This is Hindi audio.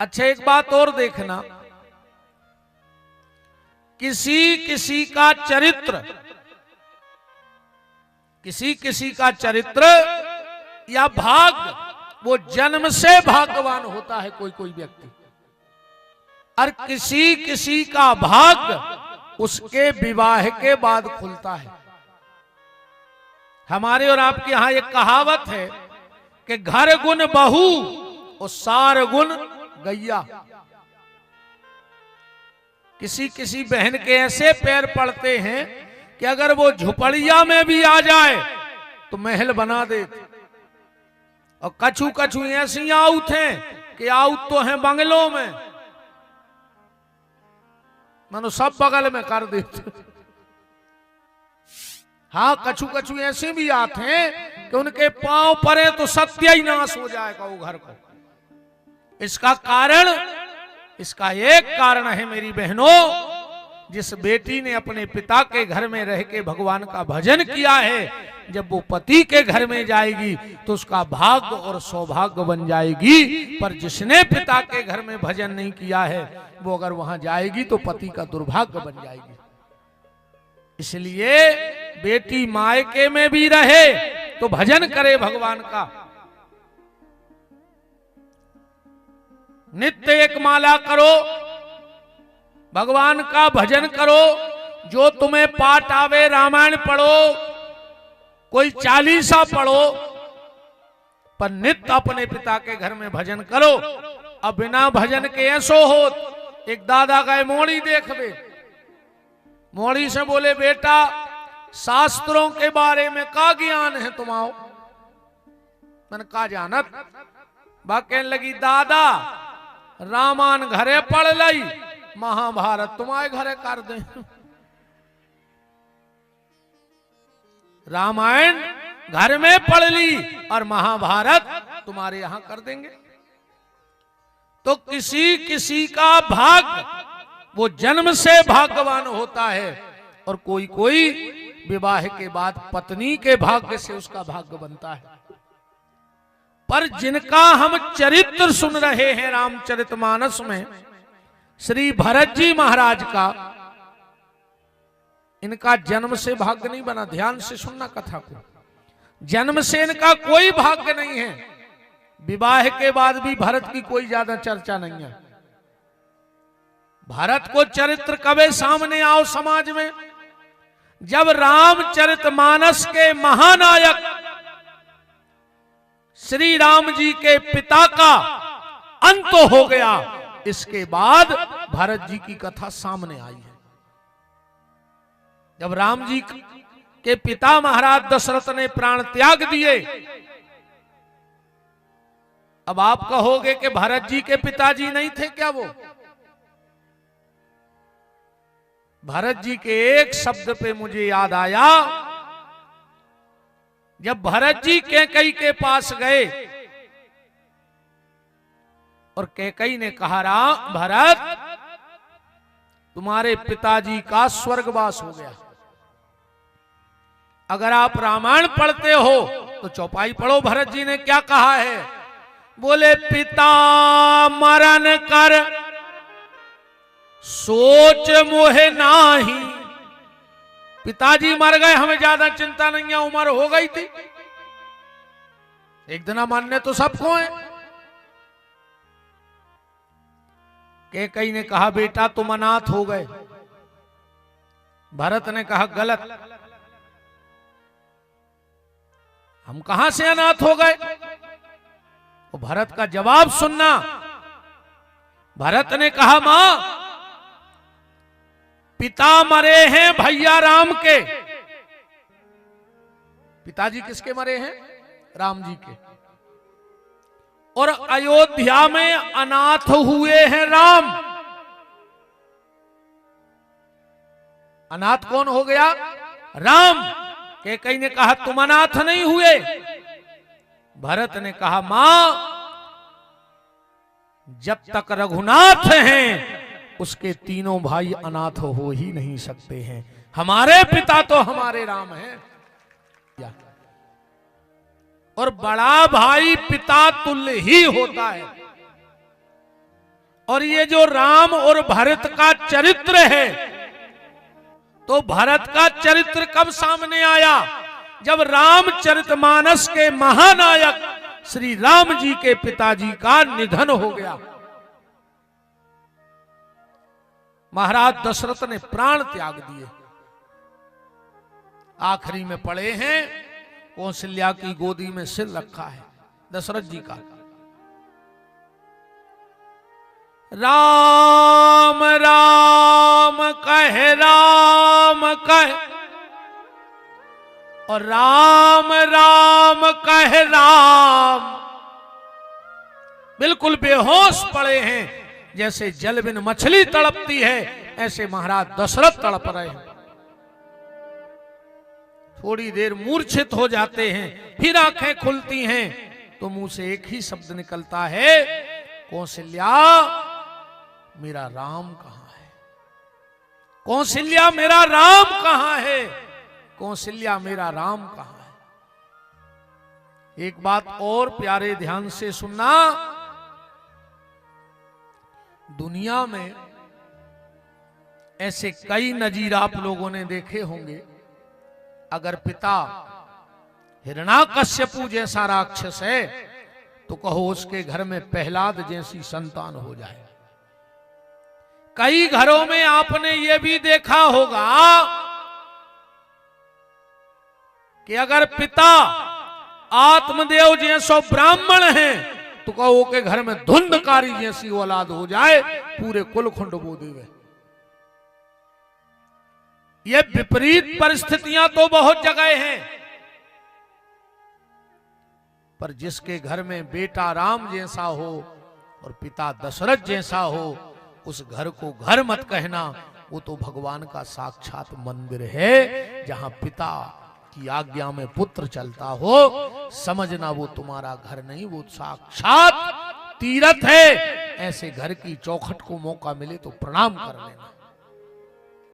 अच्छा, एक बात और देखना, किसी किसी का चरित्र, किसी किसी का चरित्र या भाग्य वो जन्म से भाग्यवान होता है कोई कोई व्यक्ति, और किसी किसी का भाग्य उसके विवाह के बाद खुलता है। हमारे और आपके यहां एक कहावत है कि घर गुण बहू और सार गुण गैया। किसी किसी बहन के ऐसे पैर पड़ते हैं कि अगर वो झुपड़िया में भी आ जाए तो महल बना देते, और कछु कछु ऐसी आउट हैं कि आउट तो हैं बंगलों में, मानो सब बगल में कर देते। हाँ, कछु कछु ऐसे भी आते हैं कि उनके पांव पड़े तो सत्य ही नाश हो जाएगा वो घर को। इसका कारण, इसका एक कारण है मेरी बहनों, जिस बेटी ने अपने पिता के घर में रह के भगवान का भजन किया है, जब वो पति के घर में जाएगी तो उसका भाग्य और सौभाग्य बन जाएगी। पर जिसने पिता के घर में भजन नहीं किया है, वो अगर वहां जाएगी तो पति का दुर्भाग्य बन जाएगी। इसलिए बेटी मायके में भी रहे तो भजन करे भगवान का, नित्य एक माला करो, भगवान का भजन करो, जो तुम्हें पाठ आवे, रामायण पढ़ो, कोई चालीसा पढ़ो, पर नित्य अपने पिता के घर में भजन करो। अब बिना भजन के ऐसो हो, एक दादा गए मोड़ी देखबे, मोड़ी से बोले बेटा शास्त्रों के बारे में का ज्ञान है तुम्हाओ? मैंने कहा जानत। बा कहने लगी दादा रामायण घरे पढ़ लई, महाभारत तुम्हारे घरे कर दे। रामायण घर में पढ़ ली और महाभारत तुम्हारे यहां कर देंगे। तो किसी किसी का भाग्य वो जन्म से भाग्यवान होता है, और कोई कोई विवाह के बाद पत्नी के भाग्य से उसका भाग्य बनता है। पर जिनका हम चरित्र सुन रहे हैं रामचरितमानस में, श्री भरत जी महाराज का, इनका जन्म से भाग्य नहीं बना। ध्यान से सुनना कथा को, जन्म से इनका कोई भाग्य नहीं है। विवाह के बाद भी भरत की कोई ज्यादा चर्चा नहीं है। भरत को चरित्र कबे सामने आओ समाज में, जब रामचरितमानस के महानायक श्री राम जी के पिता का अंत हो गया, इसके बाद भरत जी की कथा सामने आई है। जब राम जी के पिता महाराज दशरथ ने प्राण त्याग दिए, अब आप कहोगे कि भरत जी के पिताजी नहीं थे क्या वो? भरत जी के एक शब्द पे मुझे याद आया, जब भरत जी कैकई के पास गए और कैकई ने कहा राम भरत तुम्हारे पिताजी का स्वर्गवास हो गया, अगर आप रामायण पढ़ते हो तो चौपाई पढ़ो। भरत जी ने क्या कहा है? बोले पिता मरण कर सोच मोहे नाही, पिताजी मर गए, हमें ज्यादा चिंता नहीं है, उम्र हो गई थी, एक दिन मानने तो सबको है। कैकई ने कहा बेटा तुम अनाथ हो गए। भरत ने कहा गलत, हम कहां से अनाथ हो गए? तो भरत का जवाब सुनना। भरत ने कहा मां पिता मरे हैं भैया राम के। पिताजी किसके मरे हैं? राम जी के। और अयोध्या में अनाथ हुए हैं राम। अनाथ कौन हो गया? राम। कैकई ने कहा तुम अनाथ नहीं हुए। भरत ने कहा मां जब तक रघुनाथ हैं उसके तीनों भाई अनाथ हो ही नहीं सकते हैं, हमारे पिता तो हमारे राम हैं। और बड़ा भाई पिता तुल्य ही होता है। और ये जो राम और भरत का चरित्र है, तो भरत का चरित्र कब सामने आया? जब रामचरितमानस के महानायक श्री राम जी के पिताजी का निधन हो गया। महाराज दशरथ ने प्राण त्याग दिए। आखिरी में पड़े हैं, कौशल्या की गोदी में सिर रखा है दशरथ जी का। राम राम कह और राम राम कह राम, बिल्कुल बेहोश पड़े हैं। जैसे जल बिन मछली तड़पती है, ऐसे महाराज दशरथ तड़प रहे हैं। थोड़ी देर मूर्छित हो जाते हैं, फिर आंखें खुलती हैं तो मुंह से एक ही शब्द निकलता है, कौशल्या मेरा राम कहां है? कौशल्या मेरा राम कहां है? कौशल्या मेरा राम कहां है? एक बात और प्यारे ध्यान से सुनना, दुनिया में ऐसे कई नजीर आप लोगों ने देखे होंगे। अगर पिता हिरण्याकश्यपु जैसा राक्षस है तो कहो उसके घर में प्रहलाद जैसी संतान हो जाए। कई घरों में आपने ये भी देखा होगा कि अगर पिता आत्मदेव जैसो ब्राह्मण है तो कहो के घर में धुंधकारी जैसी औलाद हो जाए, पूरे कुल खुंड बो देवे। ये विपरीत परिस्थितियां तो बहुत जगह हैं, पर जिसके घर में बेटा राम जैसा हो और पिता दशरथ जैसा हो, उस घर को घर मत कहना, वो तो भगवान का साक्षात मंदिर है। जहां पिता की आज्ञा में पुत्र चलता हो, समझना वो तुम्हारा घर नहीं, वो साक्षात तीर्थ है। ऐसे घर की चौखट को मौका मिले तो प्रणाम कर लेना।